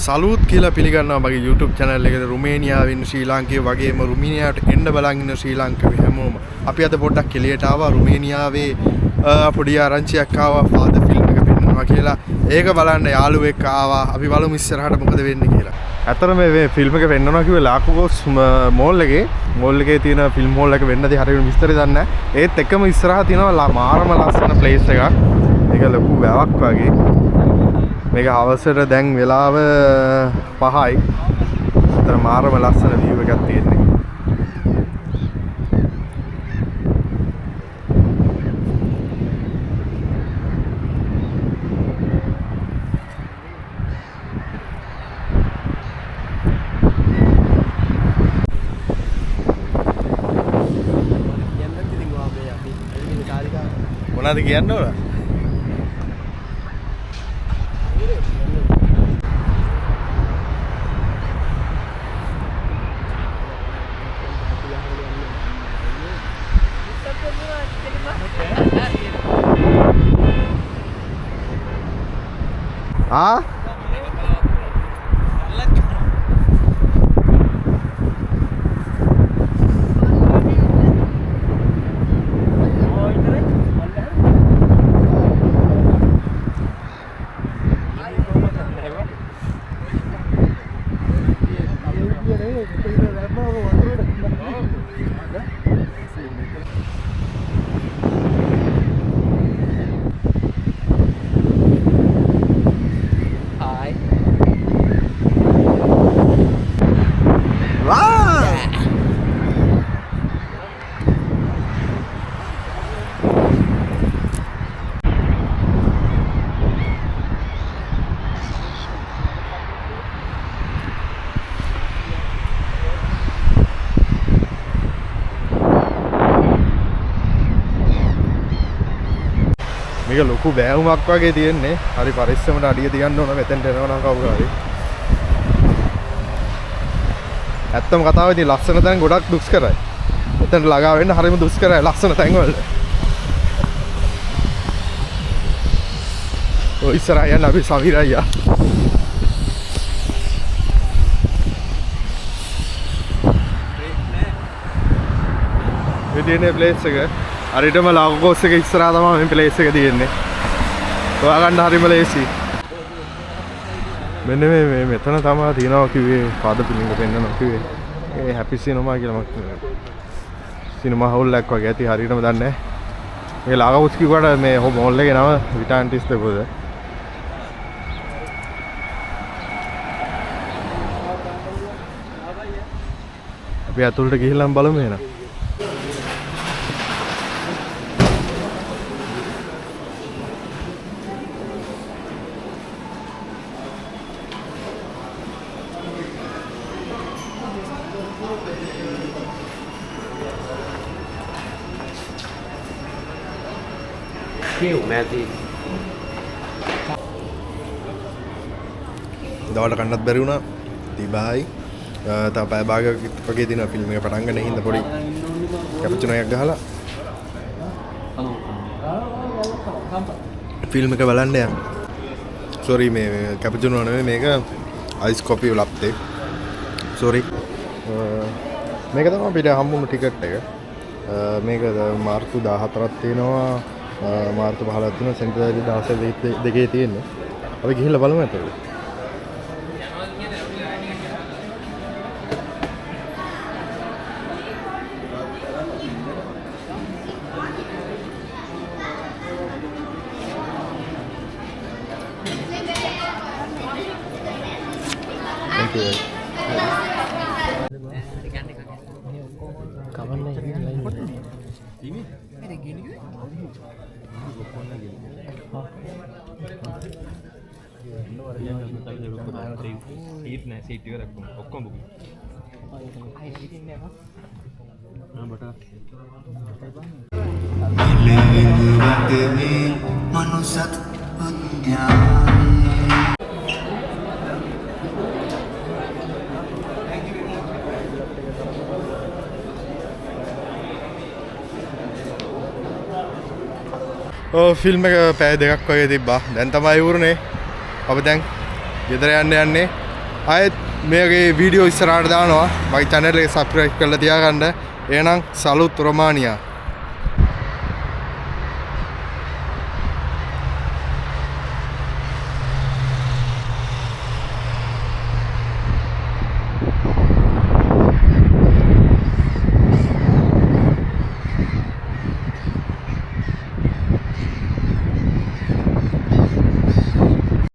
Salute කියලා පිළිගන්නවා මගේ YouTube channel එකට රුමේනියාවේ ඉන්න ශ්‍රී ලාංකිකයෝ වගේම රුමේනියාවට එන්න බලන් ඉන්න ශ්‍රී ලාංකිකයෝ හැමෝම අපි අද පොඩ්ඩක් එළියට ආවා රුමේනියාවේ පොඩි ආරංචියක් ආවා ෆාදර් ෆිල්ම් එක පෙන්නනවා කියලා ඒක බලන්න යාළුවෙක් ආවා අපි බලමු ඉස්සරහට මොකද වෙන්නේ කියලා. ඇත්තටම මේ ෆිල්ම් එක පෙන්නනවා කිව්වේ ලාකෝස් මෝල් එකේ තියෙන ෆිල්ම් හෝල් එක වෙන්නදී හරියට විස්තරය දන්නේ නැහැ. ඒත් එකම ඉස්සරහා තියෙනවා මාරම ලස්සන ප්ලේස් එකක්. ඒක ලොකු වැවක් වගේ. මේක හවසට දැන් වෙලාව 5යි. අතන මාරම ලස්සන view එකක් තියෙන්නේ. මොනවද කියන්න ඕන? Ah? මේක ලොකු බෑවුමක් වගේ තියෙන්නේ. හරි පරිස්සමට අඩිය තියන්න ඕන මෙතෙන්ට එනවා නම් කවුරු හරි. ඇත්තම කතාව ඉතින් ලස්සන තැන් ගොඩක් දුෂ්කරයි. මෙතෙන්ට ළඟා වෙන්න හරිම දුෂ්කරයි ලස්සන තැන් වල. ඔය ඉස්සරහ යන්න අපි සවිරයියා. මේ තියෙන ප්ලේස් එක හරියටම ලාකෝස් එක ඉස්සරහා තමයි මේ ප්ලේස් එක තියෙන්නේ. හොයාගන්න හරිම ලේසි. මෙන්න මේ මෙතන තමයි තියනවා කිව්වේ ෆාදර් ෆිල්ම් එක පෙන්නනවා කිව්වේ. ඒ හැපි සිනමා කියලා මම සිනමා හෝල් එකක් වගේ ඇති හරියටම දන්නේ නැහැ. මේ ලාකෝස් කිව්වට මේ මෝල් එකේ නම විටාන්ටිස් දෙපොද. අපි අතුලට ගිහිල්ලාම බලමු එහෙනම්. දවල්ට කන්නත් බැරි වුණා. තිබායි. තව පැය භාගයක් වගේ දින ෆිල්ම් එක පටන් ගන්න හින්දා පොඩි කැපචුනෝ එකක් ගහලා ෆිල්ම් එක බලන්න යන්න. සෝරි මේ කැපචුනෝ නෙමෙයි මේක අයිස් කොපි ලප්තේ. සෝරි. මේක තමයි අපිට හම්බුණු ටිකට් එක. මේක මාර්තු 14ක් තියෙනවා. මාර්තු 15ක් තියෙනවා. සෙන්ටර් 12 තියෙන්නේ. අපි ගිහිල්ලා බලමු එතකොට. ෆිල්ම් එක පැය දෙකක් වගේ තිබ්බා. දැන් තමයි ඉවරනේ. අපි දැන් ගෙදර යන්න යන්නේ. ආයෙත් මේගේ වීඩියෝ ඉස්සරහට දානවා. මගේ channel එක subscribe කරලා තියාගන්න. එහෙනම් සලුත් රොමානියා